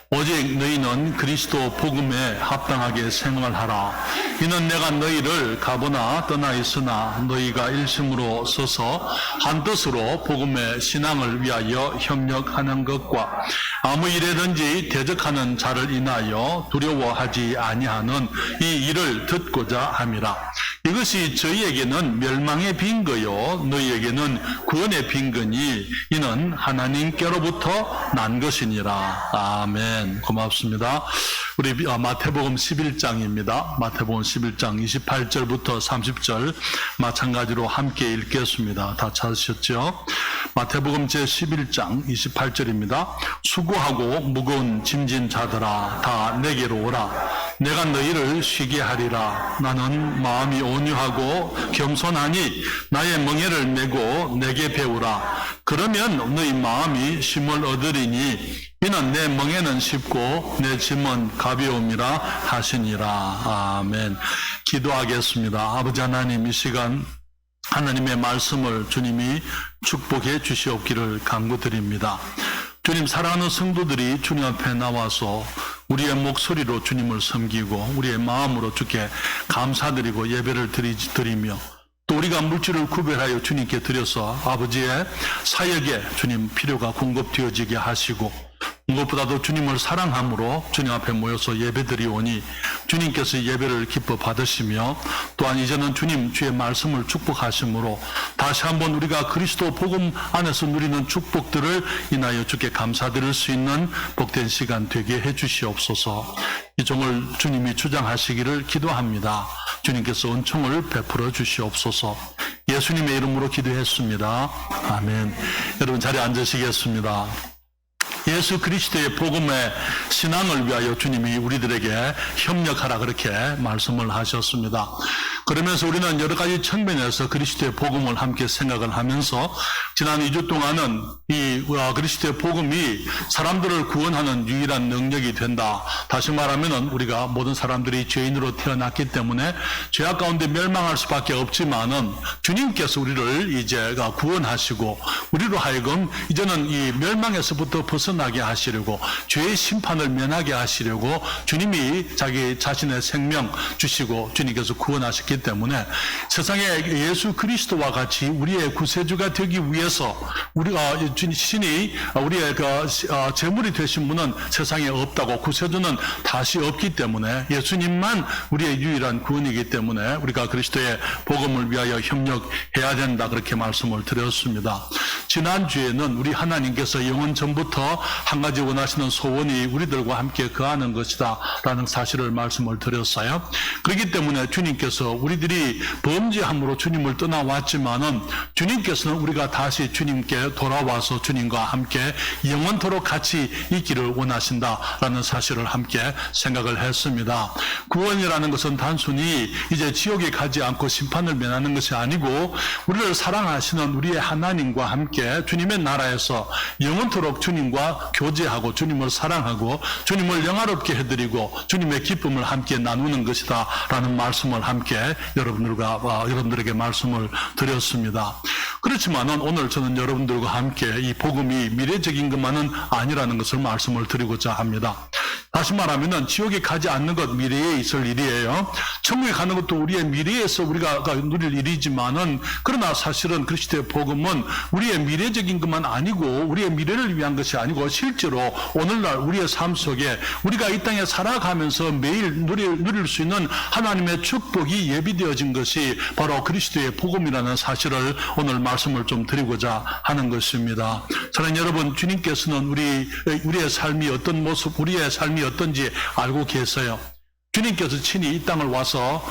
오직 너희는 그리스도 복음에 합당하게 생활하라. 이는 내가 너희를 가보나 떠나 있으나 너희가 일심으로 서서 한뜻으로 복음의 신앙을 위하여 협력하는 것과 아무 일에든지 대적하는 자를 인하여 두려워하지 아니하는 이 일을 듣고자 함이라. 이것이 저희에게는 멸망의 빈거요 너희에게는 구원의 빈거니 이는 하나님께로부터 난 것이니라. 아멘. 고맙습니다. 우리 마태복음 11장입니다. 마태복음 11장 28절부터 30절 마찬가지로 함께 읽겠습니다. 다 찾으셨죠? 마태복음 제11장 28절입니다. 수고하고 무거운 짐진 자들아 다 내게로 오라. 내가 너희를 쉬게 하리라. 나는 마음이 온유하고 겸손하니 나의 멍에를 메고 내게 배우라. 그러면 너희 마음이 쉼을 얻으리니 이는 내 멍에는 쉽고 내 짐은 가벼움이라 하시니라. 아멘. 기도하겠습니다. 아버지 하나님, 이 시간 하나님의 말씀을 주님이 축복해 주시옵기를 간구드립니다. 주님, 사랑하는 성도들이 주님 앞에 나와서 우리의 목소리로 주님을 섬기고 우리의 마음으로 주께 감사드리고 예배를 드리며 또 우리가 물질을 구별하여 주님께 드려서 아버지의 사역에 주님 필요가 공급되어지게 하시고 무엇보다도 주님을 사랑함으로 주님 앞에 모여서 예배드리오니 주님께서 예배를 기뻐 받으시며 또한 이제는 주님 주의 말씀을 축복하심으로 다시 한번 우리가 그리스도 복음 안에서 누리는 축복들을 인하여 주께 감사드릴 수 있는 복된 시간 되게 해주시옵소서. 이 종을 주님이 주장하시기를 기도합니다. 주님께서 은총을 베풀어 주시옵소서. 예수님의 이름으로 기도했습니다. 아멘. 여러분 자리에 앉으시겠습니다. 예수 그리스도의 복음의 신앙을 위하여 주님이 우리들에게 협력하라 그렇게 말씀을 하셨습니다. 그러면서 우리는 여러 가지 측면에서 그리스도의 복음을 함께 생각을 하면서 지난 2주 동안은 이 그리스도의 복음이 사람들을 구원하는 유일한 능력이 된다. 다시 말하면 우리가 모든 사람들이 죄인으로 태어났기 때문에 죄악 가운데 멸망할 수밖에 없지만은 주님께서 우리를 이제 구원하시고 우리로 하여금 이제는 이 멸망에서부터 벗어나게 하시려고 죄의 심판을 면하게 하시려고 주님이 자기 자신의 생명 주시고 주님께서 구원하셨기 때문에 세상에 예수 그리스도와 같이 우리의 구세주가 되기 위해서 우리가 신이 우리의 제물이 되신 분은 세상에 없다고 구세주는 다시 없기 때문에 예수님만 우리의 유일한 구원이기 때문에 우리가 그리스도의 복음을 위하여 협력해야 된다 그렇게 말씀을 드렸습니다. 지난주에는 우리 하나님께서 영원 전부터 한 가지 원하시는 소원이 우리들과 함께 거하는 것이다 라는 사실을 말씀을 드렸어요. 그렇기 때문에 주님께서 우리들이 범죄함으로 주님을 떠나왔지만은 주님께서는 우리가 다시 주님께 돌아와서 주님과 함께 영원토록 같이 있기를 원하신다라는 사실을 함께 생각을 했습니다. 구원이라는 것은 단순히 이제 지옥에 가지 않고 심판을 면하는 것이 아니고 우리를 사랑하시는 우리의 하나님과 함께 주님의 나라에서 영원토록 주님과 교제하고 주님을 사랑하고 주님을 영화롭게 해드리고 주님의 기쁨을 함께 나누는 것이다 라는 말씀을 함께 여러분들에게 말씀을 드렸습니다. 그렇지만은 오늘 저는 여러분들과 함께 이 복음이 미래적인 것만은 아니라는 것을 말씀을 드리고자 합니다. 다시 말하면은 지옥에 가지 않는 것 미래에 있을 일이에요. 천국에 가는 것도 우리의 미래에서 우리가 누릴 일이지만은 그러나 사실은 그리스도의 복음은 우리의 미래적인 것만 아니고 우리의 미래를 위한 것이 아니고 실제로 오늘날 우리의 삶 속에 우리가 이 땅에 살아가면서 매일 누릴 수 있는 하나님의 축복이 예비되어진 것이 바로 그리스도의 복음이라는 사실을 오늘 말씀을 좀 드리고자 하는 것입니다. 사랑하는 여러분, 주님께서는 우리의 삶이 어떤 모습, 우리의 삶이 어떤지 알고 계세요. 주님께서 친히 이 땅을 와서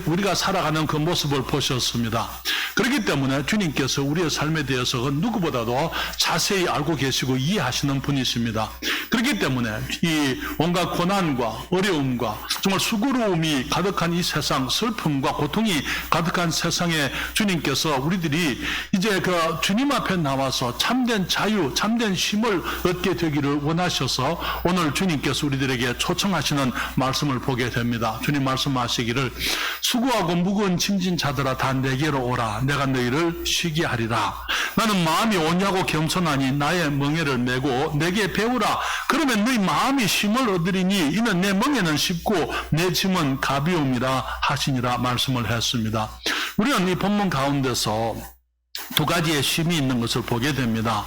우리가 살아가는 그 모습을 보셨습니다. 그렇기 때문에 주님께서 우리의 삶에 대해서 누구보다도 자세히 알고 계시고 이해하시는 분이십니다. 그렇기 때문에 이 온갖 고난과 어려움과 정말 수고로움이 가득한 이 세상, 슬픔과 고통이 가득한 세상에 주님께서 우리들이 이제 그 주님 앞에 나와서 참된 자유, 참된 쉼을 얻게 되기를 원하셔서 오늘 주님께서 우리들에게 초청하시는 말씀을 보게 됩니다. 주님 말씀하시기를 수고하고 무거운 짐진 자들아 다 내게로 오라. 내가 너희를 쉬게 하리라. 나는 마음이 온유하고 겸손하니 나의 멍에를 메고 내게 배우라. 그러면 너희 마음이 쉼을 얻으리니 이는 내 멍에는 쉽고 내 짐은 가벼움이라 하시니라 말씀을 했습니다. 우리는 이 본문 가운데서 두 가지의 쉼이 있는 것을 보게 됩니다.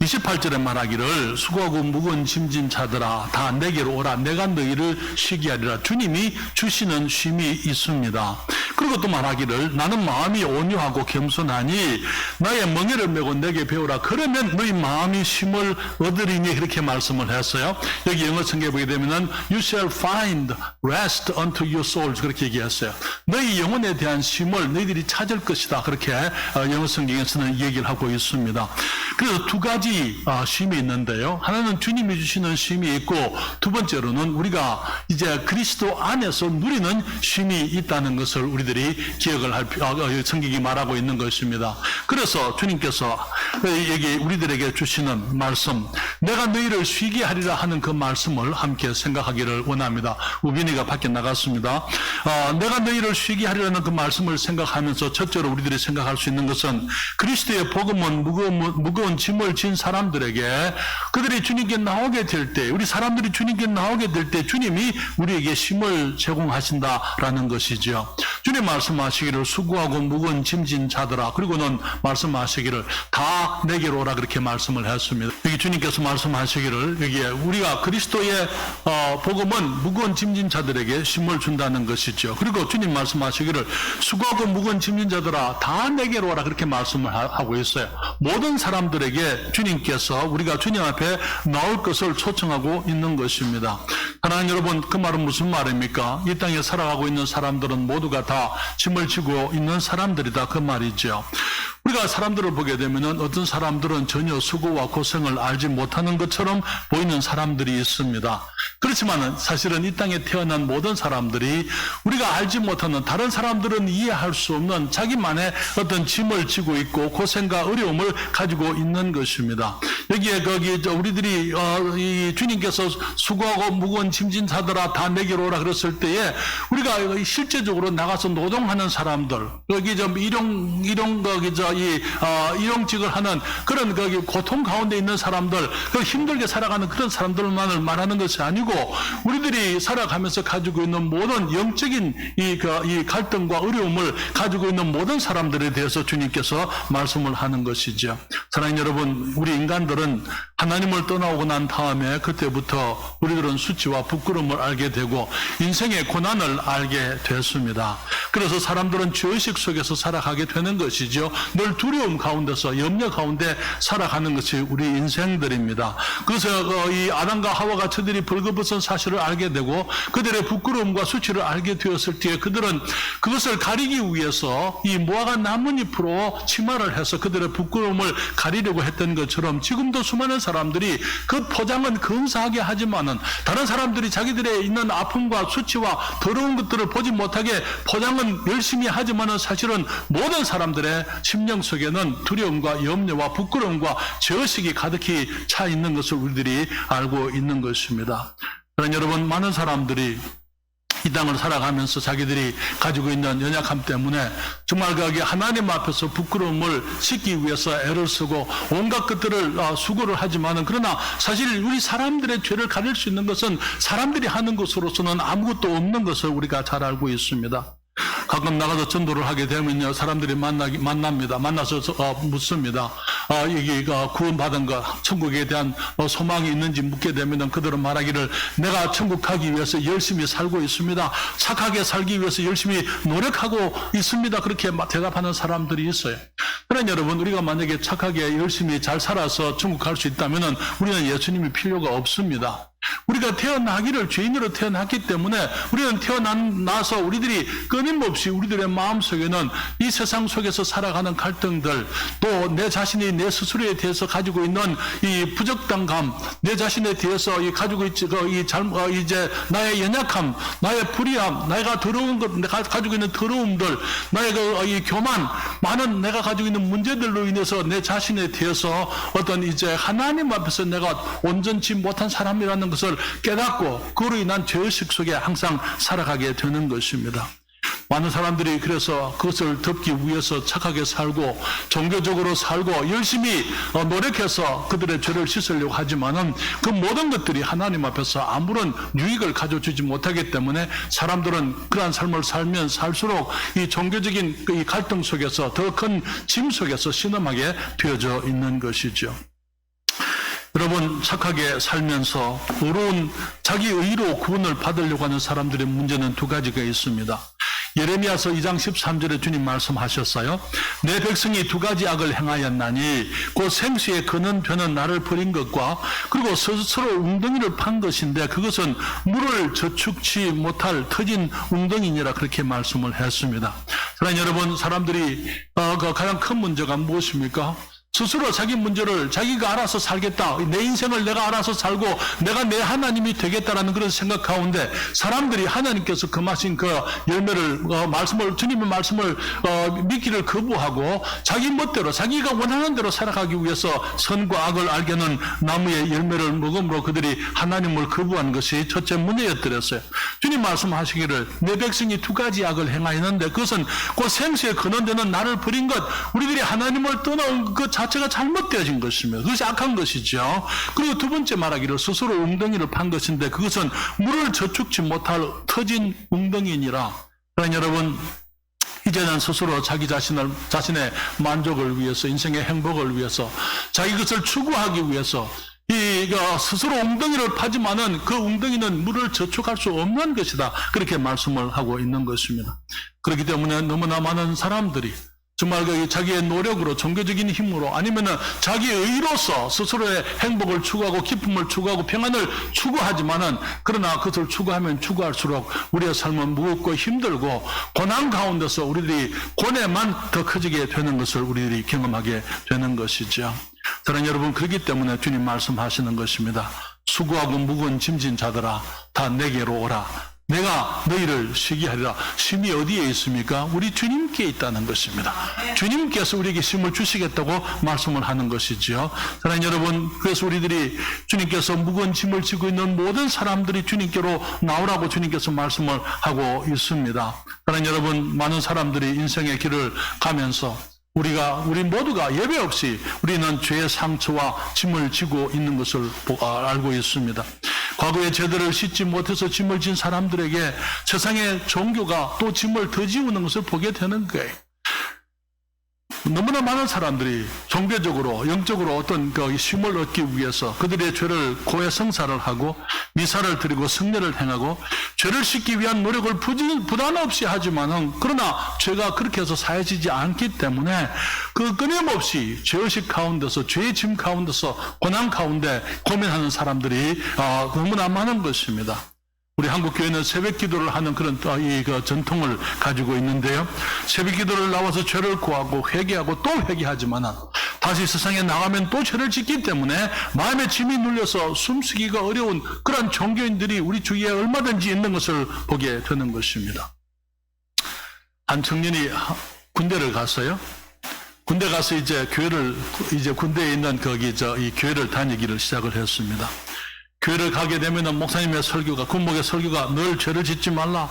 28절에 말하기를 수고하고 무거운 짐진 자들아 다 내게로 오라 내가 너희를 쉬게 하리라. 주님이 주시는 쉼이 있습니다. 그리고 또 말하기를 나는 마음이 온유하고 겸손하니 나의 멍에를 메고 내게 배우라. 그러면 너희 마음이 쉼을 얻으리니 그렇게 말씀을 했어요. 여기 영어 성경에 보게 되면은 You shall find rest unto your souls 그렇게 얘기했어요. 너희 영혼에 대한 쉼을 너희들이 찾을 것이다. 그렇게 영어 성경에서는 얘기를 하고 있습니다. 그래서 두 가지 쉼이 있는데요. 하나는 주님이 주시는 쉼이 있고 두 번째로는 우리가 이제 그리스도 안에서 누리는 쉼이 있다는 것을 우리들이 기억을 할 성경이 말하고 있는 것입니다. 그래서 주님께서 여기 우리들에게 주시는 말씀 내가 너희를 쉬게 하리라 하는 그 말씀을 함께 생각하기를 원합니다. 우빈이가 밖에 나갔습니다. 내가 너희를 쉬게 하리라는 그 말씀을 생각하면서 첫째로 우리들이 생각할 수 있는 것은 그리스도의 복음은 무거운 짐을 진 사람들에게 그들이 주님께 나오게 될 때 우리 사람들이 주님께 나오게 될 때 주님이 우리에게 쉼을 제공하신다라는 것이죠. 주님 말씀하시기를 수고하고 무거운 짐진 자들아 그리고는 말씀하시기를 다 내게로 오라 그렇게 말씀을 했습니다. 여기 주님께서 말씀하시기를 여기에 우리가 그리스도의 복음은 무거운 짐진 자들에게 쉼을 준다는 것이죠. 그리고 주님 말씀하시기를 수고하고 무거운 짐진 자들아 다 내게로 오라 그렇게 말씀을 하고 있어요. 모든 사람들에게 주님께서 우리가 주님 앞에 나올 것을 초청하고 있는 것입니다. 하나님 여러분 그 말은 무슨 말입니까? 이 땅에 살아가고 있는 사람들은 모두가 다 짐을 지고 있는 사람들이다 그 말이죠. 우리가 사람들을 보게 되면 어떤 사람들은 전혀 수고와 고생을 알지 못하는 것처럼 보이는 사람들이 있습니다. 그렇지만 사실은 이 땅에 태어난 모든 사람들이 우리가 알지 못하는 다른 사람들은 이해할 수 없는 자기만의 어떤 짐을 지고 있고 고생과 어려움을 가지고 있는 것입니다. 여기에 우리들이 이 주님께서 수고하고 무거운 짐진 자들아 다 내게로 오라 그랬을 때에 우리가 실제적으로 나가서 노동하는 사람들 여기 좀 일용직을 하는 그런 고통 가운데 있는 사람들 힘들게 살아가는 그런 사람들만을 말하는 것이 아니고 우리들이 살아가면서 가지고 있는 모든 영적인 이 갈등과 어려움을 가지고 있는 모든 사람들에 대해서 주님께서 말씀을 하는 것이죠. 사랑하는 여러분 우리 인간들은 하나님을 떠나오고 난 다음에 그때부터 우리들은 수치와 부끄러움을 알게 되고 인생의 고난을 알게 됐습니다. 그래서 사람들은 죄의식 속에서 살아가게 되는 것이죠. 늘 두려움 가운데서 염려 가운데 살아가는 것이 우리 인생들입니다. 그래서 이 아담과 하와가 저들이 벌거벗은 사실을 알게 되고 그들의 부끄러움과 수치를 알게 되었을 때에 그들은 그것을 가리기 위해서 이 무화과 나뭇잎으로 치마를 해서 그들의 부끄러움을 가리려고 했던 것처럼 지금도 수많은 사람들이 그 포장은 근사하게 하지만은 다른 사람들이 자기들의 있는 아픔과 수치와 더러운 것들을 보지 못하게 포장은 열심히 하지만은 사실은 모든 사람들의 심령 속에는 두려움과 염려와 부끄러움과 죄의식이 가득히 차 있는 것을 우리들이 알고 있는 것입니다. 그러나 여러분 많은 사람들이 이 땅을 살아가면서 자기들이 가지고 있는 연약함 때문에 정말 하나님 앞에서 부끄러움을 씻기 위해서 애를 쓰고 온갖 것들을 수고를 하지만은 그러나 사실 우리 사람들의 죄를 가릴 수 있는 것은 사람들이 하는 것으로서는 아무것도 없는 것을 우리가 잘 알고 있습니다. 가끔 나가서 전도를 하게 되면요, 사람들이 만납니다. 만나서 묻습니다. 이게 구원받은 것, 천국에 대한 소망이 있는지 묻게 되면 그들은 말하기를 내가 천국 가기 위해서 열심히 살고 있습니다. 착하게 살기 위해서 열심히 노력하고 있습니다. 그렇게 대답하는 사람들이 있어요. 그러나 여러분, 우리가 만약에 착하게 열심히 잘 살아서 천국 갈 수 있다면 우리는 예수님이 필요가 없습니다. 우리가 태어나기를 죄인으로 태어났기 때문에 우리는 태어나서 우리들이 끊임없이 우리들의 마음속에는 이 세상 속에서 살아가는 갈등들, 또 내 자신이 내 스스로에 대해서 가지고 있는 이 부적당감, 내 자신에 대해서 가지고 있지 이제 나의 연약함, 나의 불의함, 내가 더러운 것, 내가 가지고 있는 더러움들, 나의 이 교만, 많은 내가 가지고 있는 문제들로 인해서 내 자신에 대해서 어떤 이제 하나님 앞에서 내가 온전치 못한 사람이라는 것을 깨닫고 그로 인한 죄의식 속에 항상 살아가게 되는 것입니다. 많은 사람들이 그래서 그것을 덮기 위해서 착하게 살고 종교적으로 살고 열심히 노력해서 그들의 죄를 씻으려고 하지만은 그 모든 것들이 하나님 앞에서 아무런 유익을 가져주지 못하기 때문에 사람들은 그러한 삶을 살면 살수록 이 종교적인 이 갈등 속에서 더 큰 짐 속에서 신음하게 되어져 있는 것이죠. 여러분, 착하게 살면서 의로운 자기 의로 구원을 받으려고 하는 사람들의 문제는 두 가지가 있습니다. 예레미야서 2장 13절에 주님 말씀하셨어요. 내 백성이 두 가지 악을 행하였나니 곧 생수의 거는 벼는 나를 버린 것과 그리고 스스로 웅덩이를 판 것인데 그것은 물을 저축치 못할 터진 웅덩이니라 그렇게 말씀을 했습니다. 사랑하는 여러분, 사람들이 가장 큰 문제가 무엇입니까? 스스로 자기 문제를 자기가 알아서 살겠다. 내 인생을 내가 알아서 살고 내가 내 하나님이 되겠다라는 그런 생각 가운데 사람들이 하나님께서 금하신 그 열매를 주님의 말씀을 믿기를 거부하고 자기 멋대로 자기가 원하는 대로 살아가기 위해서 선과 악을 알게 하는 나무의 열매를 먹음으로 그들이 하나님을 거부한 것이 첫째 문제였더랬어요. 주님 말씀하시기를 내 백성이 두 가지 악을 행하였는데 그것은 곧 생수에 거는데는 나를 버린 것, 우리들이 하나님을 떠나온 것 자체가 잘못되어진 것이며 그것이 악한 것이죠. 그리고 두 번째 말하기를 스스로 웅덩이를 판 것인데 그것은 물을 저축치 못할 터진 웅덩이니라. 그러나 여러분, 이제는 스스로 자기 자신의 만족을 위해서, 인생의 행복을 위해서, 자기 것을 추구하기 위해서 스스로 웅덩이를 파지만은 그 웅덩이는 물을 저축할 수 없는 것이다. 그렇게 말씀을 하고 있는 것입니다. 그렇기 때문에 너무나 많은 사람들이 정말 자기의 노력으로, 종교적인 힘으로, 아니면은 자기 의로서 스스로의 행복을 추구하고 기쁨을 추구하고 평안을 추구하지만은 그러나 그것을 추구하면 추구할수록 우리의 삶은 무겁고 힘들고 고난 가운데서 우리들이 고뇌만 더 커지게 되는 것을 우리들이 경험하게 되는 것이죠. 사랑하는 여러분, 그렇기 때문에 주님 말씀하시는 것입니다. 수고하고 무거운 짐진 자들아 다 내게로 오라. 내가 너희를 쉬게 하리라. 쉼이 어디에 있습니까? 우리 주님께 있다는 것입니다. 주님께서 우리에게 쉼을 주시겠다고 말씀을 하는 것이죠. 사랑하는 여러분, 그래서 우리들이 주님께서 무거운 짐을 지고 있는 모든 사람들이 주님께로 나오라고 주님께서 말씀을 하고 있습니다. 사랑하는 여러분, 많은 사람들이 인생의 길을 가면서 우리 모두가 예외 없이 우리는 죄의 상처와 짐을 지고 있는 것을 알고 있습니다. 과거에 제대로 씻지 못해서 짐을 진 사람들에게 세상의 종교가 또 짐을 더 지우는 것을 보게 되는 거예요. 너무나 많은 사람들이 종교적으로, 영적으로 어떤 쉼을 얻기 위해서 그들의 죄를 고해 성사를 하고 미사를 드리고 성례를 행하고 죄를 씻기 위한 노력을 부담 없이 하지만은 그러나 죄가 그렇게 해서 사해지지 않기 때문에 그 끊임없이 죄의식 가운데서, 죄의 짐 가운데서, 고난 가운데 고민하는 사람들이 너무나 많은 것입니다. 우리 한국 교회는 새벽 기도를 하는 그런 전통을 가지고 있는데요. 새벽 기도를 나와서 죄를 구하고 회개하고 또 회개하지만 다시 세상에 나가면 또 죄를 짓기 때문에 마음의 짐이 눌려서 숨쉬기가 어려운 그런 종교인들이 우리 주위에 얼마든지 있는 것을 보게 되는 것입니다. 한 청년이 군대를 갔어요. 군대 가서 이제 군대에 있는 이 교회를 다니기를 시작을 했습니다. 교회를 가게 되면은 목사님의 설교가, 군목의 설교가 늘 죄를 짓지 말라,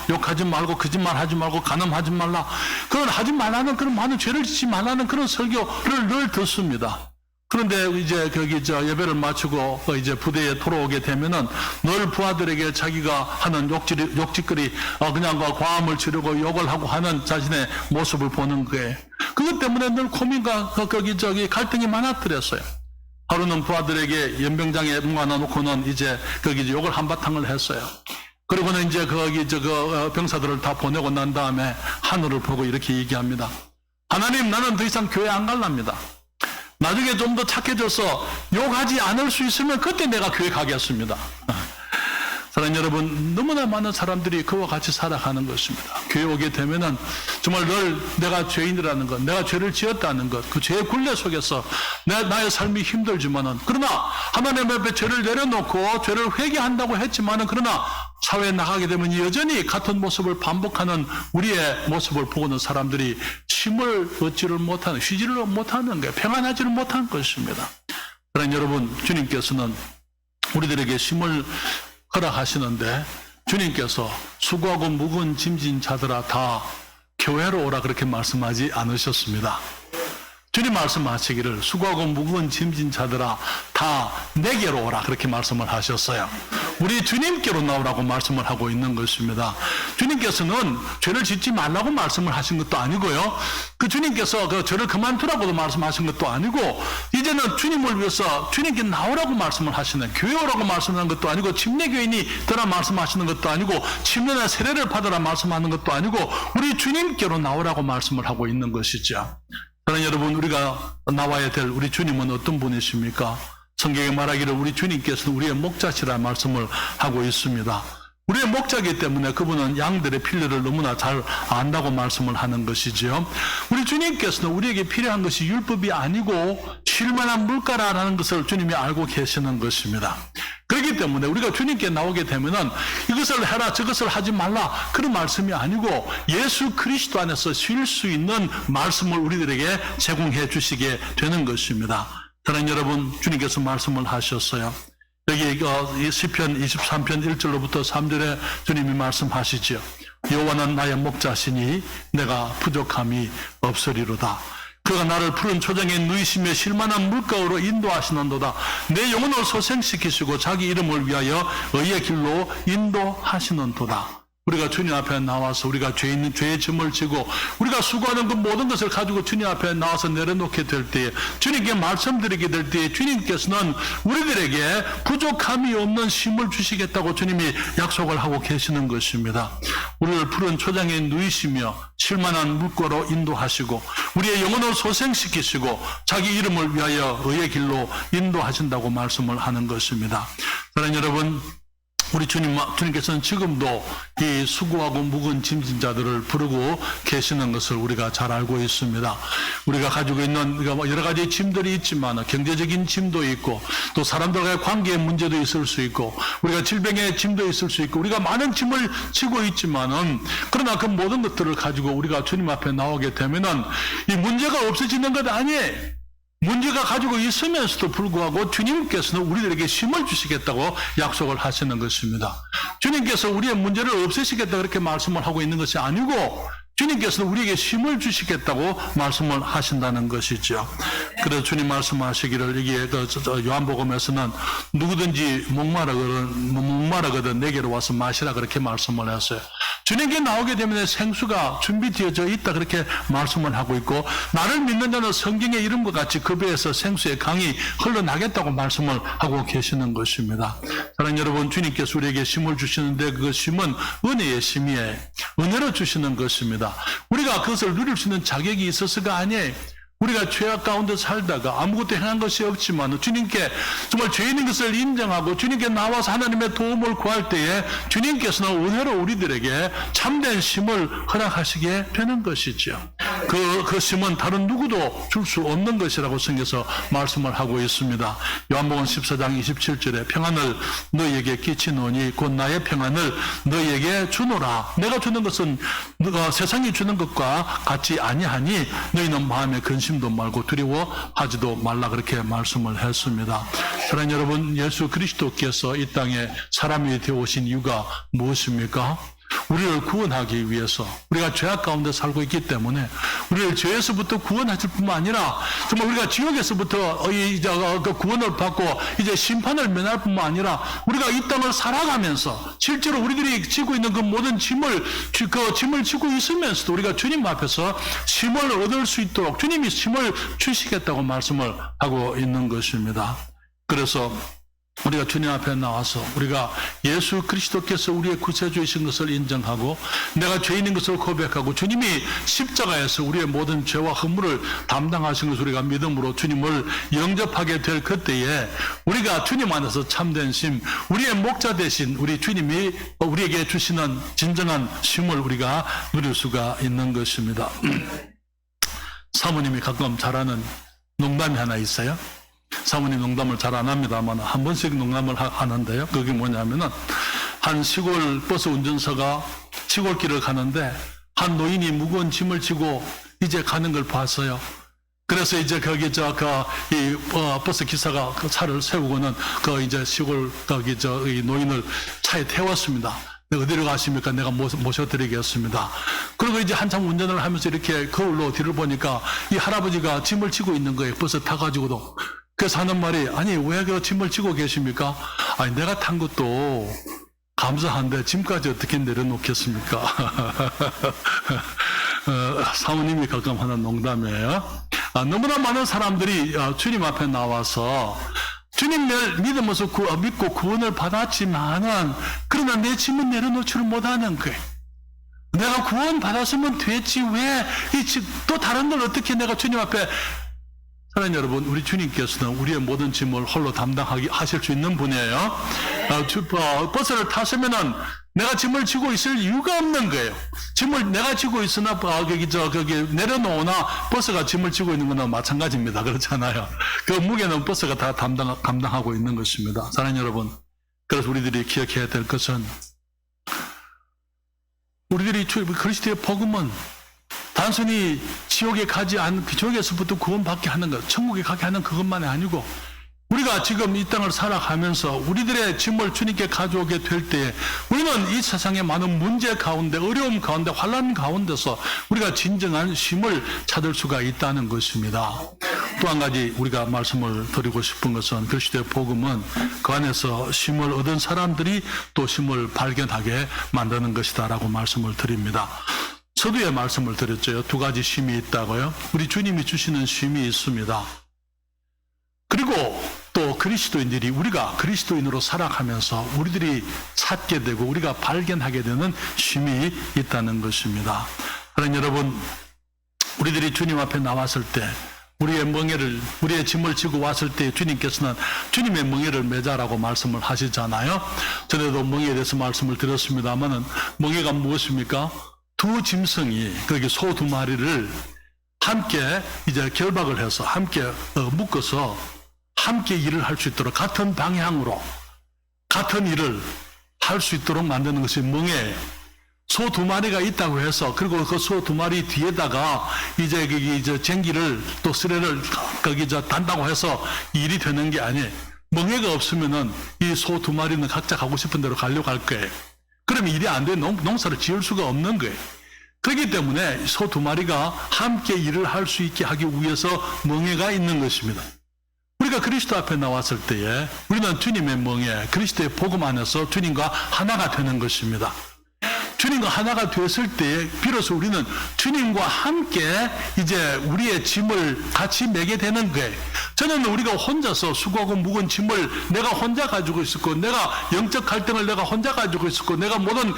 욕하지 말고, 거짓말 하지 말고, 간음하지 말라, 그런 하지 말라는 그런 많은 죄를 짓지 말라는 그런 설교를 늘 듣습니다. 그런데 이제 예배를 마치고 이제 부대에 돌아오게 되면은 늘 부하들에게 자기가 하는 욕짓거리, 그냥 과음을 지르고 욕을 하고 하는 자신의 모습을 보는 거예요. 그것 때문에 늘 고민과 갈등이 많았더랬어요. 하루는 부하들에게 연병장에 모아놓고는 이제 욕을 한바탕을 했어요. 그리고는 이제 병사들을 다 보내고 난 다음에 하늘을 보고 이렇게 얘기합니다. 하나님, 나는 더 이상 교회 안 갈랍니다. 나중에 좀 더 착해져서 욕하지 않을 수 있으면 그때 내가 교회 가겠습니다. 사랑하는 여러분, 너무나 많은 사람들이 그와 같이 살아가는 것입니다. 교회 오게 되면은 정말 늘 내가 죄인이라는 것, 내가 죄를 지었다는 것, 그 죄의 굴레 속에서 나의 삶이 힘들지만은, 그러나 하나님 앞에 죄를 내려놓고 죄를 회개한다고 했지만은, 그러나 사회에 나가게 되면 여전히 같은 모습을 반복하는 우리의 모습을 보고는 사람들이 쉼을 얻지를 못하는, 쉬지를 못하는 거예요. 평안하지를 못한 것입니다. 사랑하는 여러분, 주님께서는 우리들에게 쉼을 허락하시는데 주님께서 수고하고 무거운 짐진 자들아 다 교회로 오라 그렇게 말씀하지 않으셨습니다. 주님 말씀하시기를 수고하고 무거운 짐진 자들아 다 내게로 오라 그렇게 말씀을 하셨어요. 우리 주님께로 나오라고 말씀을 하고 있는 것입니다. 주님께서는 죄를 짓지 말라고 말씀을 하신 것도 아니고요. 그 주님께서 그 죄를 그만두라고도 말씀하신 것도 아니고 이제는 주님을 위해서 주님께 나오라고 말씀을 하시는 교회 오라고 말씀하는 것도 아니고 침례교인이 되라 말씀하시는 것도 아니고 침례나 세례를 받으라 말씀하는 것도 아니고 우리 주님께로 나오라고 말씀을 하고 있는 것이죠. 사랑하는 여러분, 우리가 나와야 될 우리 주님은 어떤 분이십니까? 성경에 말하기를 우리 주님께서는 우리의 목자시라 말씀을 하고 있습니다. 우리의 목자이기 때문에 그분은 양들의 필요를 너무나 잘 안다고 말씀을 하는 것이죠. 우리 주님께서는 우리에게 필요한 것이 율법이 아니고 쉴만한 물가라는 것을 주님이 알고 계시는 것입니다. 그렇기 때문에 우리가 주님께 나오게 되면은 이것을 해라 저것을 하지 말라 그런 말씀이 아니고 예수 그리스도 안에서 쉴 수 있는 말씀을 우리들에게 제공해 주시게 되는 것입니다. 사랑하는 여러분, 주님께서 말씀을 하셨어요. 여기 시편 23편 1절로부터 3절에 주님이 말씀하시죠. 여호와는 나의 목자시니 내가 부족함이 없으리로다. 그가 나를 푸른 초장에 누이시며 쉴만한 물가로 인도하시는도다. 내 영혼을 소생시키시고 자기 이름을 위하여 의의 길로 인도하시는도다. 우리가 주님 앞에 나와서 우리가 죄의 짐을 지고 우리가 수고하는 그 모든 것을 가지고 주님 앞에 나와서 내려놓게 될 때에 주님께 말씀드리게 될 때에 주님께서는 우리들에게 부족함이 없는 쉼을 주시겠다고 주님이 약속을 하고 계시는 것입니다. 우리를 푸른 초장에 누이시며 쉴만한 물가로 인도하시고 우리의 영혼을 소생시키시고 자기 이름을 위하여 의의 길로 인도하신다고 말씀을 하는 것입니다. 사랑하는 여러분, 우리 주님께서는 지금도 이 수고하고 무거운 짐진 자들을 부르고 계시는 것을 우리가 잘 알고 있습니다. 우리가 가지고 있는 여러 가지 짐들이 있지만 경제적인 짐도 있고 또 사람들과의 관계의 문제도 있을 수 있고 우리가 질병의 짐도 있을 수 있고 우리가 많은 짐을 지고 있지만은 그러나 그 모든 것들을 가지고 우리가 주님 앞에 나오게 되면은 이 문제가 없어지는 것 아니에요. 문제가 가지고 있으면서도 불구하고 주님께서는 우리들에게 쉼을 주시겠다고 약속을 하시는 것입니다. 주님께서 우리의 문제를 없애시겠다 그렇게 말씀을 하고 있는 것이 아니고 주님께서는 우리에게 쉼을 주시겠다고 말씀을 하신다는 것이죠. 그래서 주님 말씀하시기를 여기에 요한복음에서는 누구든지 목마르거든 내게로 와서 마시라 그렇게 말씀을 했어요. 주님께 나오게 되면 생수가 준비되어져 있다 그렇게 말씀을 하고 있고 나를 믿는 자는 성경의 이름과 같이 그 배에서 생수의 강이 흘러나겠다고 말씀을 하고 계시는 것입니다. 사랑하는 여러분, 주님께서 우리에게 쉼을 주시는데 그 쉼은 은혜의 쉼이에요. 은혜로 주시는 것입니다. 우리가 그것을 누릴 수 있는 자격이 있어서가 아니에요. 우리가 죄악 가운데 살다가 아무것도 행한 것이 없지만 주님께 정말 죄 있는 것을 인정하고 주님께 나와서 하나님의 도움을 구할 때에 주님께서는 은혜로 우리들에게 참된 쉼을 허락하시게 되는 것이죠. 그 쉼은 다른 누구도 줄 수 없는 것이라고 성경에서 말씀을 하고 있습니다. 요한복음 14장 27절에 평안을 너희에게 끼치노니 곧 나의 평안을 너희에게 주노라. 내가 주는 것은 세상이 주는 것과 같지 아니하니 너희는 마음에 근심도 말고 두려워하지도 말라 그렇게 말씀을 했습니다. 사랑하는 여러분, 예수 그리스도께서 이 땅에 사람이 되어 오신 이유가 무엇입니까? 우리를 구원하기 위해서 우리가 죄악 가운데 살고 있기 때문에 우리를 죄에서부터 구원하실 뿐만 아니라 정말 우리가 지옥에서부터 그 구원을 받고 이제 심판을 면할 뿐만 아니라 우리가 이 땅을 살아가면서 실제로 우리들이 지고 있는 그 모든 짐을 지고 있으면서도 우리가 주님 앞에서 쉼을 얻을 수 있도록 주님이 쉼을 주시겠다고 말씀을 하고 있는 것입니다. 그래서 우리가 주님 앞에 나와서 우리가 예수 그리스도께서 우리의 구세주이신 것을 인정하고 내가 죄인인 것을 고백하고 주님이 십자가에서 우리의 모든 죄와 허물을 담당하신 것을 우리가 믿음으로 주님을 영접하게 될 그때에 우리가 주님 안에서 참된 쉼, 우리의 목자 되신 우리 주님이 우리에게 주시는 진정한 쉼을 우리가 누릴 수가 있는 것입니다. 사모님이 가끔 잘하는 농담이 하나 있어요. 사모님 농담을 잘 안 합니다만 한 번씩 농담을 하는데요. 그게 뭐냐면은 한 시골 버스 운전사가 시골길을 가는데 한 노인이 무거운 짐을 지고 이제 가는 걸 봤어요. 그래서 이제 거기 버스 기사가 그 차를 세우고는 이제 시골 이 노인을 차에 태웠습니다. 어디로 가십니까? 내가 모셔드리겠습니다. 그리고 이제 한참 운전을 하면서 이렇게 거울로 뒤를 보니까 이 할아버지가 짐을 지고 있는 거예요. 버스 타가지고도. 그래서 하는 말이, 아니, 왜 그 짐을 지고 계십니까? 아니, 내가 탄 것도 감사한데 짐까지 어떻게 내려놓겠습니까? 사모님이 가끔 하는 농담이에요. 너무나 많은 사람들이 주님 앞에 나와서 주님을 믿으면서 믿고 구원을 받았지만은 그러나 내 짐은 내려놓지를 못하는 거예요. 내가 구원 받았으면 됐지 왜 또 다른 걸 어떻게 내가 주님 앞에. 사랑하는 여러분, 우리 주님께서는 우리의 모든 짐을 홀로 하실 수 있는 분이에요. 버스를 탔으면은 내가 짐을 지고 있을 이유가 없는 거예요. 짐을 내가 지고 있으나 거기 내려놓으나 버스가 짐을 지고 있는 거나 마찬가지입니다. 그렇잖아요. 그 무게는 버스가 다 감당하고 있는 것입니다. 사랑하는 여러분, 그래서 우리들이 기억해야 될 것은 우리들이 그리스도의 복음은 단순히 지옥에서부터 구원받게 하는 것, 천국에 가게 하는 그것만이 아니고 우리가 지금 이 땅을 살아가면서 우리들의 짐을 주님께 가져오게 될 때에 우리는 이 세상의 많은 문제 가운데, 어려움 가운데, 환난 가운데서 우리가 진정한 쉼을 찾을 수가 있다는 것입니다. 또 한 가지 우리가 말씀을 드리고 싶은 것은 그리스도의 복음은 그 안에서 쉼을 얻은 사람들이 또 쉼을 발견하게 만드는 것이다라고 말씀을 드립니다. 서두에 말씀을 드렸죠. 두 가지 쉼이 있다고요. 우리 주님이 주시는 쉼이 있습니다. 그리고 또 그리스도인들이 우리가 그리스도인으로 살아가면서 우리들이 찾게 되고 우리가 발견하게 되는 쉼이 있다는 것입니다. 그러나 여러분, 우리들이 주님 앞에 나왔을 때 우리의 짐을 지고 왔을 때 주님께서는 주님의 멍에를 매자라고 말씀을 하시잖아요. 전에도 멍에에 대해서 말씀을 드렸습니다만은 멍에가 무엇입니까? 두 짐승이, 거기 소 두 마리를 함께 이제 결박을 해서 함께 묶어서 함께 일을 할 수 있도록 같은 방향으로 같은 일을 할 수 있도록 만드는 것이 멍에예요. 소 두 마리가 있다고 해서 그리고 그 소 두 마리 뒤에다가 이제 쟁기를 또 쓰레를 거기 단다고 해서 일이 되는 게 아니에요. 멍에가 없으면은 이 소 두 마리는 각자 가고 싶은 대로 가려고 할 거예요. 그러면 일이 안 돼 농사를 지을 수가 없는 거예요. 그렇기 때문에 소 두 마리가 함께 일을 할 수 있게 하기 위해서 멍에가 있는 것입니다. 우리가 그리스도 앞에 나왔을 때에 우리는 주님의 멍에, 그리스도의 복음 안에서 주님과 하나가 되는 것입니다. 주님과 하나가 되었을 때에 비로소 우리는 주님과 함께 이제 우리의 짐을 같이 매게 되는 거예요. 저는 우리가 혼자서 수고하고 무거운 짐을 내가 혼자 가지고 있었고, 내가 영적 갈등을 내가 혼자 가지고 있었고, 내가 모든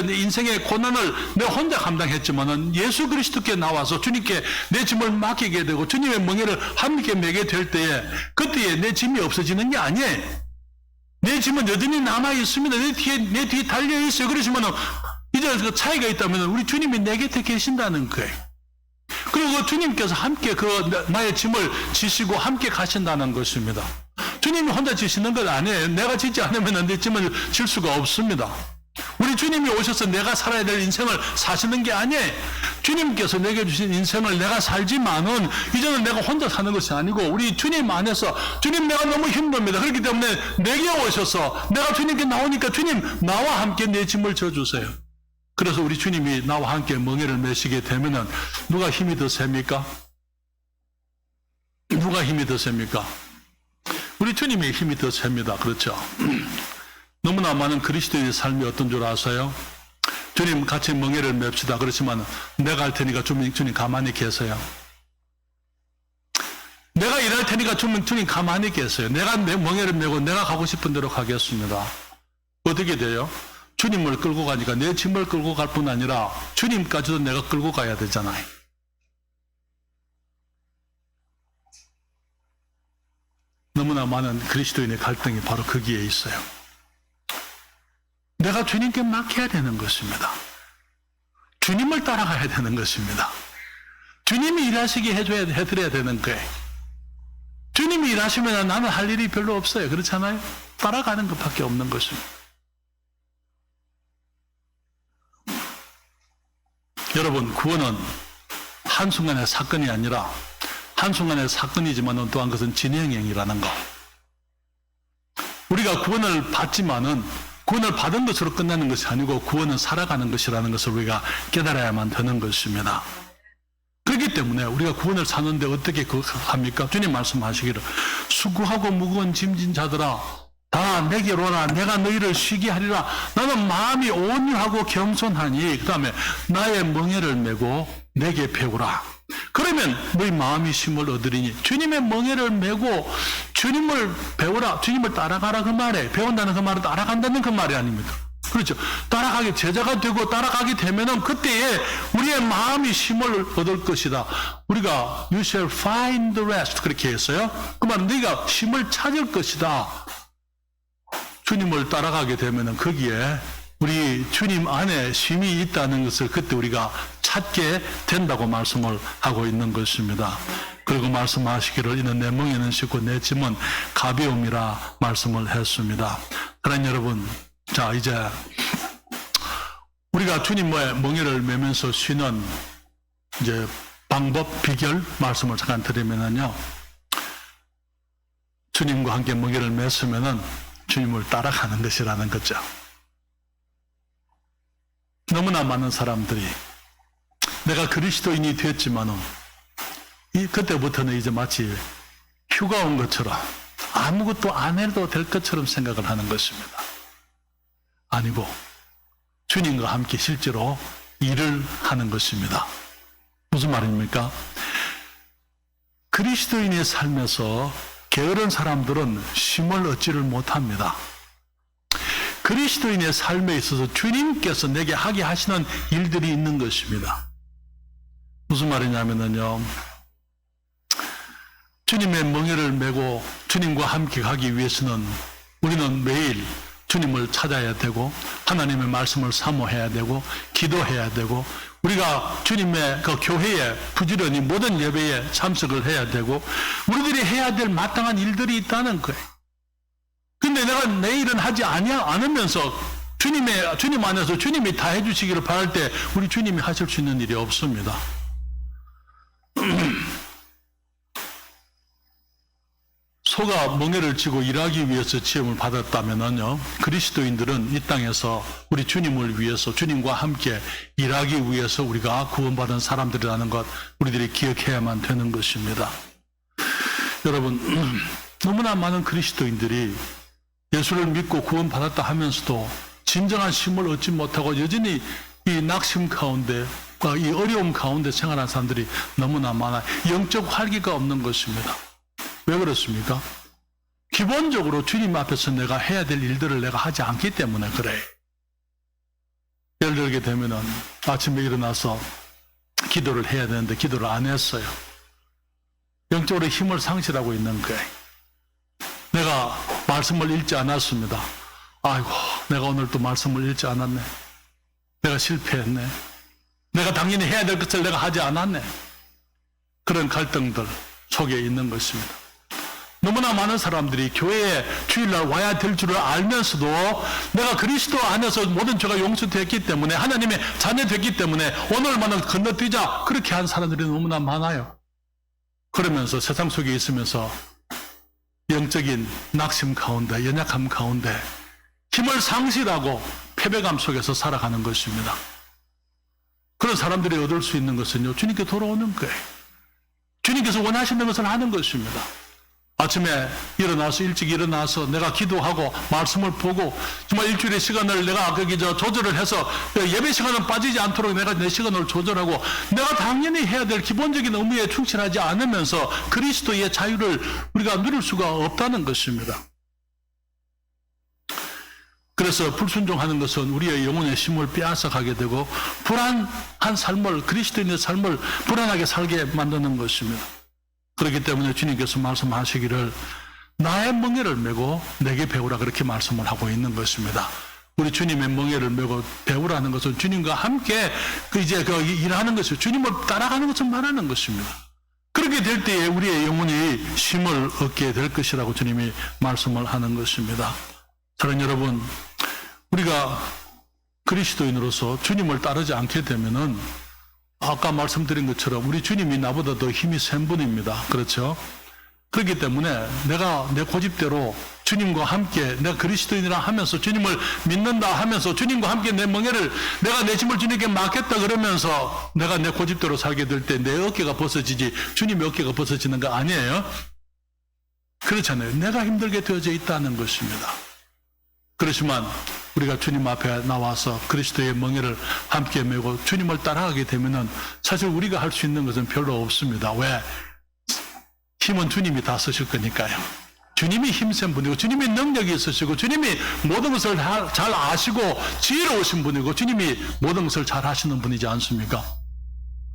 인생의 고난을 내가 혼자 감당했지만은 예수 그리스도께 나와서 주님께 내 짐을 맡기게 되고 주님의 멍에를 함께 매게 될 때에 그때에 내 짐이 없어지는 게 아니에요. 내 짐은 여전히 남아있습니다. 내 뒤에 달려있어요. 그러시면 이제 그 차이가 있다면 우리 주님이 내 곁에 계신다는 거예요. 그리고 주님께서 함께 나의 짐을 지시고 함께 가신다는 것입니다. 주님이 혼자 지시는 건 아니에요. 내가 지지 않으면 내 짐을 질 수가 없습니다. 우리 주님이 오셔서 내가 살아야 될 인생을 사시는 게 아니에요. 주님께서 내게 주신 인생을 내가 살지만은 이제는 내가 혼자 사는 것이 아니고 우리 주님 안에서 주님 내가 너무 힘듭니다. 그렇기 때문에 내게 오셔서 내가 주님께 나오니까 주님 나와 함께 내 짐을 져주세요. 그래서 우리 주님이 나와 함께 멍에를 메시게 되면은 누가 힘이 더 셉니까? 누가 힘이 더 셉니까? 우리 주님의 힘이 더 셉니다. 그렇죠? 너무나 많은 그리스도인의 삶이 어떤 줄 아세요? 주님 같이 멍에를 맵시다. 그렇지만 내가 할 테니까 주님 가만히 계세요. 내가 일할 테니까 주님 가만히 계세요. 내가 내 멍에를 메고 내가 가고 싶은 대로 가겠습니다. 어떻게 돼요? 주님을 끌고 가니까 내 짐을 끌고 갈 뿐 아니라 주님까지도 내가 끌고 가야 되잖아요. 너무나 많은 그리스도인의 갈등이 바로 거기에 있어요. 내가 주님께 맡겨야 되는 것입니다. 주님을 따라가야 되는 것입니다. 주님이 일하시게 해드려야 되는 거예요. 주님이 일하시면 나는 할 일이 별로 없어요. 그렇잖아요? 따라가는 것밖에 없는 것입니다. 여러분, 구원은 한순간의 사건이 아니라 한순간의 사건이지만 또한 그것은 진행형이라는 거. 우리가 구원을 받지만은 구원을 받은 것으로 끝나는 것이 아니고 구원은 살아가는 것이라는 것을 우리가 깨달아야만 되는 것입니다. 그렇기 때문에 우리가 구원을 사는데 어떻게 합니까? 주님 말씀하시기를 수고하고 무거운 짐진 자들아 다 내게로 오라 내가 너희를 쉬게 하리라. 나는 마음이 온유하고 겸손하니 그 다음에 나의 멍에를 메고 내게 배우라. 그러면 너희 마음이 쉼을 얻으리니 주님의 멍에를 메고 주님을 배우라. 주님을 따라가라 그 말에 배운다는 그 말은 따라간다는 그 말이 아닙니까? 그렇죠. 따라가게 제자가 되고 따라가게 되면은 그때에 우리의 마음이 쉼을 얻을 것이다. 우리가 you shall find the rest 그렇게 했어요. 그 말은 너희가 쉼을 찾을 것이다. 주님을 따라가게 되면은 거기에 우리 주님 안에 쉼이 있다는 것을 그때 우리가 찾게 된다고 말씀을 하고 있는 것입니다. 그리고 말씀하시기를 이는 내 멍에는 쉽고 내 짐은 가벼움이라 말씀을 했습니다. 사랑하는 여러분, 자 이제 우리가 주님의 멍에를 메면서 쉬는 이제 방법, 비결 말씀을 잠깐 드리면은요, 주님과 함께 멍에를 맸으면은 주님을 따라가는 것이라는 거죠. 너무나 많은 사람들이 내가 그리스도인이 됐지만은 그때부터는 이제 마치 휴가 온 것처럼 아무것도 안 해도 될 것처럼 생각을 하는 것입니다. 아니고 주님과 함께 실제로 일을 하는 것입니다. 무슨 말입니까? 그리스도인의 삶에서 게으른 사람들은 쉼을 얻지를 못합니다. 그리스도인의 삶에 있어서 주님께서 내게 하게 하시는 일들이 있는 것입니다. 무슨 말이냐면요, 주님의 멍에를 메고 주님과 함께 가기 위해서는 우리는 매일 주님을 찾아야 되고 하나님의 말씀을 사모해야 되고 기도해야 되고 우리가 주님의 그 교회에 부지런히 모든 예배에 참석을 해야 되고 우리들이 해야 될 마땅한 일들이 있다는 거예요. 근데 내가 내 일은 하지 않으면서 주님 안에서 주님이 다 해주시기를 바랄 때 우리 주님이 하실 수 있는 일이 없습니다. 소가 멍에를 쥐고 일하기 위해서 지음을 받았다면요, 그리스도인들은 이 땅에서 우리 주님을 위해서 주님과 함께 일하기 위해서 우리가 구원받은 사람들이라는 것 우리들이 기억해야만 되는 것입니다. 여러분, 너무나 많은 그리스도인들이 예수를 믿고 구원받았다 하면서도 진정한 쉼을 얻지 못하고 여전히 이 낙심 가운데 이 어려움 가운데 생활하는 사람들이 너무나 많아요. 영적 활기가 없는 것입니다. 왜 그렇습니까? 기본적으로 주님 앞에서 내가 해야 될 일들을 내가 하지 않기 때문에 그래. 예를 들게 되면은 아침에 일어나서 기도를 해야 되는데 기도를 안 했어요. 영적으로 힘을 상실하고 있는 거예요. 내가 말씀을 읽지 않았습니다. 아이고, 내가 오늘 또 말씀을 읽지 않았네. 내가 실패했네. 내가 당연히 해야 될 것을 내가 하지 않았네. 그런 갈등들 속에 있는 것입니다. 너무나 많은 사람들이 교회에 주일날 와야 될 줄을 알면서도 내가 그리스도 안에서 모든 죄가 용서됐기 때문에 하나님의 자녀 됐기 때문에 오늘만은 건너뛰자 그렇게 한 사람들이 너무나 많아요. 그러면서 세상 속에 있으면서 영적인 낙심 가운데 연약함 가운데 힘을 상실하고 패배감 속에서 살아가는 것입니다. 그런 사람들이 얻을 수 있는 것은요, 주님께 돌아오는 거예요. 주님께서 원하시는 것을 하는 것입니다. 아침에 일찍 일어나서 내가 기도하고 말씀을 보고 정말 일주일의 시간을 내가 조절을 해서 예배 시간은 빠지지 않도록 내가 내 시간을 조절하고 내가 당연히 해야 될 기본적인 의무에 충실하지 않으면서 그리스도의 자유를 우리가 누릴 수가 없다는 것입니다. 그래서 불순종하는 것은 우리의 영혼의 힘을 빼앗아 가게 되고 불안한 삶을, 그리스도인의 삶을 불안하게 살게 만드는 것입니다. 그렇기 때문에 주님께서 말씀하시기를 나의 멍에를 메고 내게 배우라 그렇게 말씀을 하고 있는 것입니다. 우리 주님의 멍에를 메고 배우라는 것은 주님과 함께 일하는 것이고 주님을 따라가는 것을 말하는 것입니다. 그렇게 될 때에 우리의 영혼이 힘을 얻게 될 것이라고 주님이 말씀을 하는 것입니다. 사랑하는 여러분, 우리가 그리스도인으로서 주님을 따르지 않게 되면은 아까 말씀드린 것처럼 우리 주님이 나보다 더 힘이 센 분입니다. 그렇죠? 그렇기 때문에 내가 내 고집대로 주님과 함께 내가 그리스도인이라 하면서 주님을 믿는다 하면서 주님과 함께 내 멍에를 내가 내 짐을 주님께 맡겠다 그러면서 내가 내 고집대로 살게 될 때 내 어깨가 벗어지지 주님의 어깨가 벗어지는 거 아니에요? 그렇잖아요. 내가 힘들게 되어져 있다는 것입니다. 그렇지만 우리가 주님 앞에 나와서 그리스도의 멍에를 함께 메고 주님을 따라가게 되면은 사실 우리가 할 수 있는 것은 별로 없습니다. 왜? 힘은 주님이 다 쓰실 거니까요. 주님이 힘센 분이고 주님이 능력이 있으시고 주님이 모든 것을 잘 아시고 지혜로우신 분이고 주님이 모든 것을 잘 하시는 분이지 않습니까?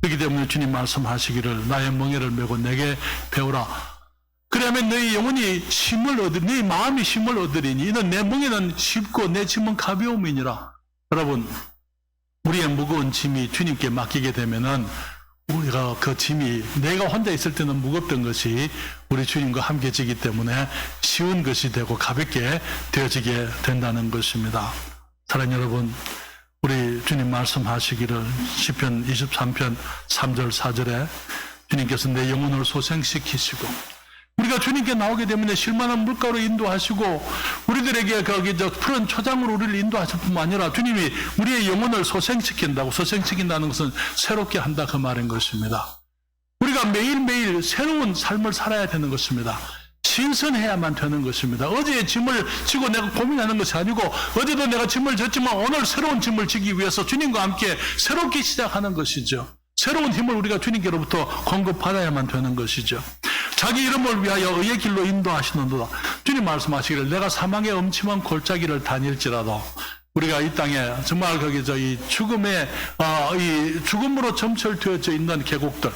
그렇기 때문에 주님 말씀하시기를 나의 멍에를 메고 내게 배우라. 그러면 너희 영혼이 힘을 얻으리, 너희 마음이 힘을 얻으리니 이는 내 멍에는 쉽고 내 짐은 가벼움이니라. 여러분, 우리의 무거운 짐이 주님께 맡기게 되면은 우리가 그 짐이 내가 혼자 있을 때는 무겁던 것이 우리 주님과 함께 지기 때문에 쉬운 것이 되고 가볍게 되어지게 된다는 것입니다. 사랑하는 여러분, 우리 주님 말씀하시기를 시편 23편 3절 4절에 주님께서 내 영혼을 소생시키시고 우리가 주님께 나오게 되면 실만한 물가로 인도하시고 우리들에게 거기 푸른 초장으로 우리를 인도하실 뿐만 아니라 주님이 우리의 영혼을 소생시킨다고, 소생시킨다는 것은 새롭게 한다 그 말인 것입니다. 우리가 매일매일 새로운 삶을 살아야 되는 것입니다. 신선해야만 되는 것입니다. 어제의 짐을 지고 내가 고민하는 것이 아니고 어제도 내가 짐을 졌지만 오늘 새로운 짐을 지기 위해서 주님과 함께 새롭게 시작하는 것이죠. 새로운 힘을 우리가 주님께로부터 공급받아야만 되는 것이죠. 자기 이름을 위하여 의의 길로 인도하시는도다. 주님 말씀하시기를 내가 사망의 음침한 골짜기를 다닐지라도 우리가 이 땅에 정말 거기 이 죽음의 이 죽음으로 점철되어져 있는 계곡들,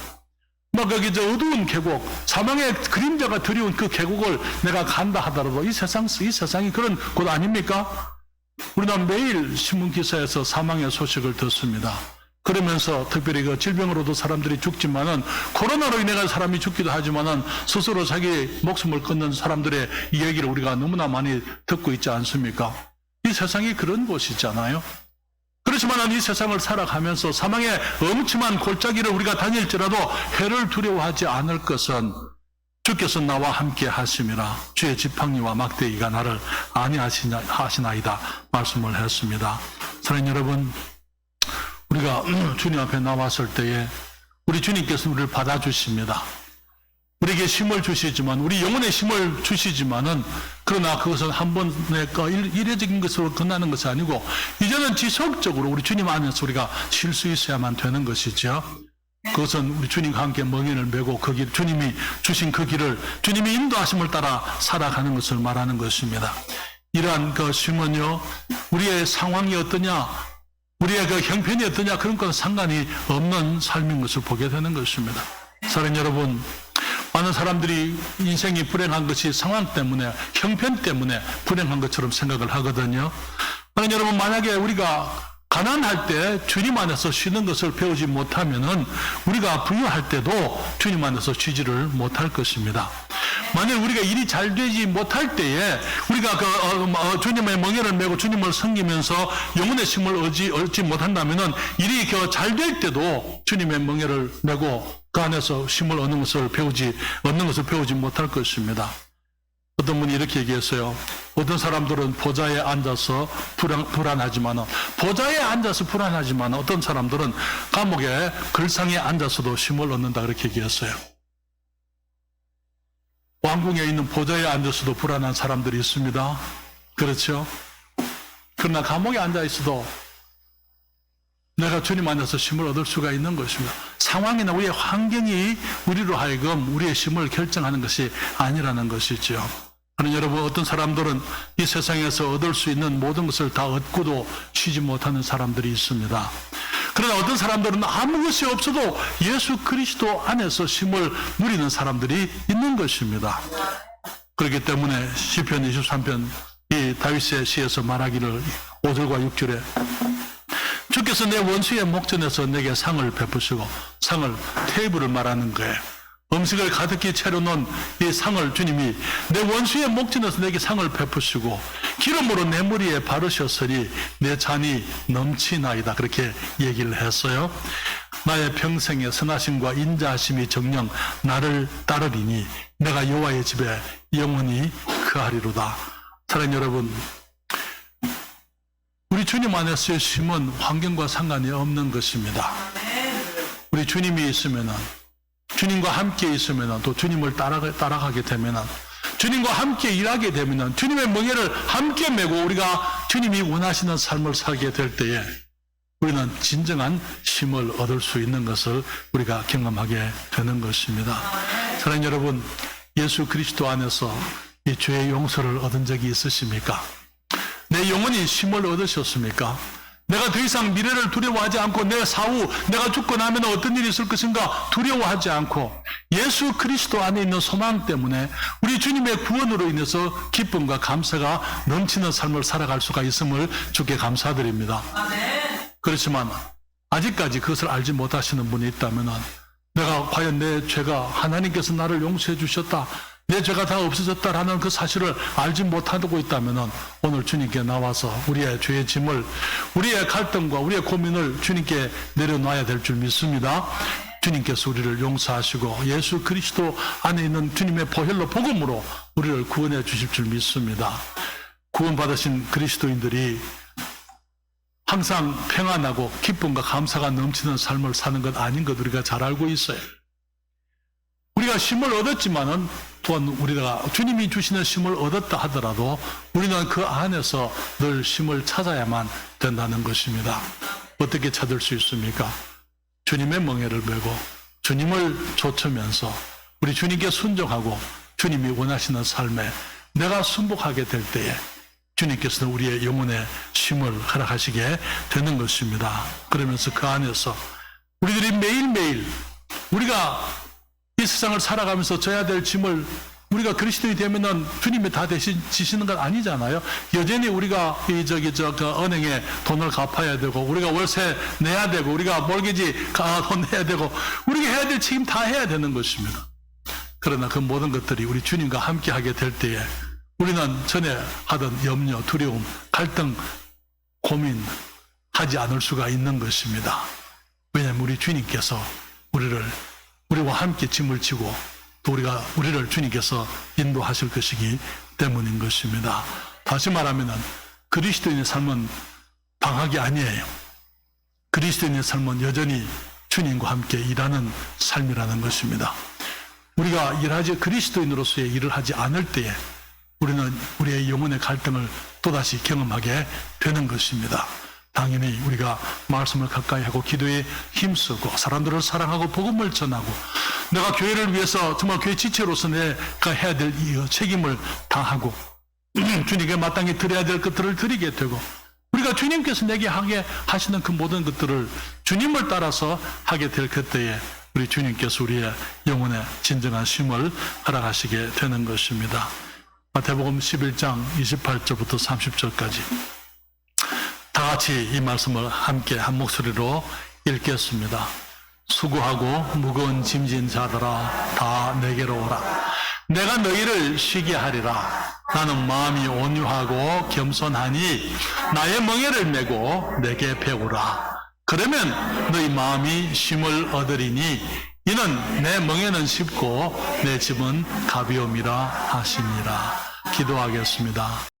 뭐 거기 어두운 계곡, 사망의 그림자가 드리운 그 계곡을 내가 간다 하더라도 이 세상이 그런 곳 아닙니까? 우리는 매일 신문 기사에서 사망의 소식을 듣습니다. 그러면서 특별히 그 질병으로도 사람들이 죽지만은 코로나로 인해 사람이 죽기도 하지만은 스스로 자기 목숨을 끊는 사람들의 이야기를 우리가 너무나 많이 듣고 있지 않습니까? 이 세상이 그런 곳이잖아요. 그렇지만 이 세상을 살아가면서 사망의 엄침한 골짜기를 우리가 다닐지라도 해를 두려워하지 않을 것은 주께서 나와 함께 하심이라 주의 지팡이와 막대기가 나를 안위하시나이다 말씀을 했습니다. 사랑하는 여러분, 우리가 주님 앞에 나왔을 때에 우리 주님께서 우리를 받아주십니다. 우리에게 힘을 주시지만, 우리 영혼의 힘을 주시지만은, 그러나 그것은 한 번에 일회적인 것으로 끝나는 것이 아니고, 이제는 지속적으로 우리 주님 안에서 우리가 쉴 수 있어야만 되는 것이죠. 그것은 우리 주님과 함께 멍에를 메고 그 길, 주님이 주신 그 길을, 주님이 인도하심을 따라 살아가는 것을 말하는 것입니다. 이러한 그 쉼은요, 우리의 상황이 어떠냐, 우리의 그 형편이 어떠냐 그런 건 상관이 없는 삶인 것을 보게 되는 것입니다. 사랑하는 여러분, 많은 사람들이 인생이 불행한 것이 상황 때문에, 형편 때문에 불행한 것처럼 생각을 하거든요. 사랑하는 여러분, 만약에 우리가 가난할 때 주님 안에서 쉬는 것을 배우지 못하면은 우리가 부유할 때도 주님 안에서 쉬지를 못할 것입니다. 만약 우리가 일이 잘 되지 못할 때에 우리가 주님의 멍에를 메고 주님을 섬기면서 영혼의 힘을 얻지 못한다면은 일이 잘 될 때도 주님의 멍에를 메고 그 안에서 힘을 얻는 것을 배우지 못할 것입니다. 어떤 분이 이렇게 얘기했어요. 어떤 사람들은 보좌에 앉아서 불안하지만 어떤 사람들은 감옥의 글상에 앉아서도 힘을 얻는다 그렇게 얘기했어요. 왕궁에 있는 보좌에 앉아서도 불안한 사람들이 있습니다. 그렇죠? 그러나 감옥에 앉아 있어도 내가 주님 안에서 힘을 얻을 수가 있는 것입니다. 상황이나 우리의 환경이 우리로 하여금 우리의 힘을 결정하는 것이 아니라는 것이죠. 하는 여러분, 어떤 사람들은 이 세상에서 얻을 수 있는 모든 것을 다 얻고도 쉬지 못하는 사람들이 있습니다. 그러나 어떤 사람들은 아무것이 없어도 예수 그리스도 안에서 힘을 누리는 사람들이 있는 것입니다. 그렇기 때문에 시편 23편 이 다윗의 시에서 말하기를 5절과 6절에 주께서 내 원수의 목전에서 내게 상을 베푸시고, 상을 테이블을 말하는 거예요. 음식을 가득히 차려놓은 이 상을 주님이 내 원수의 목전에서 내게 상을 베푸시고 기름으로 내 머리에 바르셨으니 내 잔이 넘치나이다 그렇게 얘기를 했어요. 나의 평생의 선하심과 인자하심이 정녕 나를 따르리니 내가 여호와의 집에 영원히 거하리로다. 사랑하는 여러분, 우리 주님 안에서의 쉼은 환경과 상관이 없는 것입니다. 우리 주님이 있으면은, 주님과 함께 있으면은, 또 주님을 따라가게 되면은, 주님과 함께 일하게 되면은, 주님의 멍에를 함께 메고 우리가 주님이 원하시는 삶을 살게 될 때에 우리는 진정한 쉼을 얻을 수 있는 것을 우리가 경험하게 되는 것입니다. 사랑하는 여러분, 예수 그리스도 안에서 이 죄의 용서를 얻은 적이 있으십니까? 내 영혼이 쉼을 얻으셨습니까? 내가 더 이상 미래를 두려워하지 않고 내 사후 내가 죽고 나면 어떤 일이 있을 것인가 두려워하지 않고 예수 그리스도 안에 있는 소망 때문에 우리 주님의 구원으로 인해서 기쁨과 감사가 넘치는 삶을 살아갈 수가 있음을 주께 감사드립니다. 그렇지만 아직까지 그것을 알지 못하시는 분이 있다면 내가 과연 내 죄가 하나님께서 나를 용서해 주셨다, 내 죄가 다 없어졌다라는 그 사실을 알지 못하고 있다면 오늘 주님께 나와서 우리의 죄의 짐을, 우리의 갈등과 우리의 고민을 주님께 내려놔야 될 줄 믿습니다. 주님께서 우리를 용서하시고 예수 그리스도 안에 있는 주님의 보혈로 복음으로 우리를 구원해 주실 줄 믿습니다. 구원받으신 그리스도인들이 항상 평안하고 기쁨과 감사가 넘치는 삶을 사는 것 아닌 것 우리가 잘 알고 있어요. 우리가 쉼을 얻었지만은 또한 우리가 주님이 주시는 쉼을 얻었다 하더라도 우리는 그 안에서 늘 쉼을 찾아야만 된다는 것입니다. 어떻게 찾을 수 있습니까? 주님의 멍에를 메고 주님을 좇으면서 우리 주님께 순종하고 주님이 원하시는 삶에 내가 순복하게 될 때에 주님께서는 우리의 영혼에 쉼을 허락하시게 되는 것입니다. 그러면서 그 안에서 우리들이 매일매일 우리가 이 세상을 살아가면서 져야 될 짐을 우리가 그리스도인이 되면은 주님이 다 대신 지시는 건 아니잖아요. 여전히 우리가 그 은행에 돈을 갚아야 되고, 우리가 월세 내야 되고, 우리가 몰기지 돈 내야 되고, 우리가 해야 될 책임 다 해야 되는 것입니다. 그러나 그 모든 것들이 우리 주님과 함께 하게 될 때에 우리는 전에 하던 염려, 두려움, 갈등, 고민 하지 않을 수가 있는 것입니다. 왜냐하면 우리 주님께서 우리와 함께 짐을 지고 또 우리를 주님께서 인도하실 것이기 때문인 것입니다. 다시 말하면 그리스도인의 삶은 방학이 아니에요. 그리스도인의 삶은 여전히 주님과 함께 일하는 삶이라는 것입니다. 우리가 그리스도인으로서의 일을 하지 않을 때에 우리는 우리의 영혼의 갈등을 또다시 경험하게 되는 것입니다. 당연히 우리가 말씀을 가까이 하고 기도에 힘쓰고 사람들을 사랑하고 복음을 전하고 내가 교회를 위해서 정말 교회 지체로서 내가 해야 될 이 책임을 다하고 주님께 마땅히 드려야 될 것들을 드리게 되고 우리가 주님께서 내게 하게 하시는 그 모든 것들을 주님을 따라서 하게 될 그때에 우리 주님께서 우리의 영혼에 진정한 쉼을 허락하시게 되는 것입니다. 마태복음 11장 28절부터 30절까지 다 같이 이 말씀을 함께 한 목소리로 읽겠습니다. 수고하고 무거운 짐진 자들아 다 내게로 오라. 내가 너희를 쉬게 하리라. 나는 마음이 온유하고 겸손하니 나의 멍에를 메고 내게 배우라. 그러면 너희 마음이 쉼을 얻으리니 이는 내 멍에는 쉽고 내 짐은 가벼움이라 하시니라. 기도하겠습니다.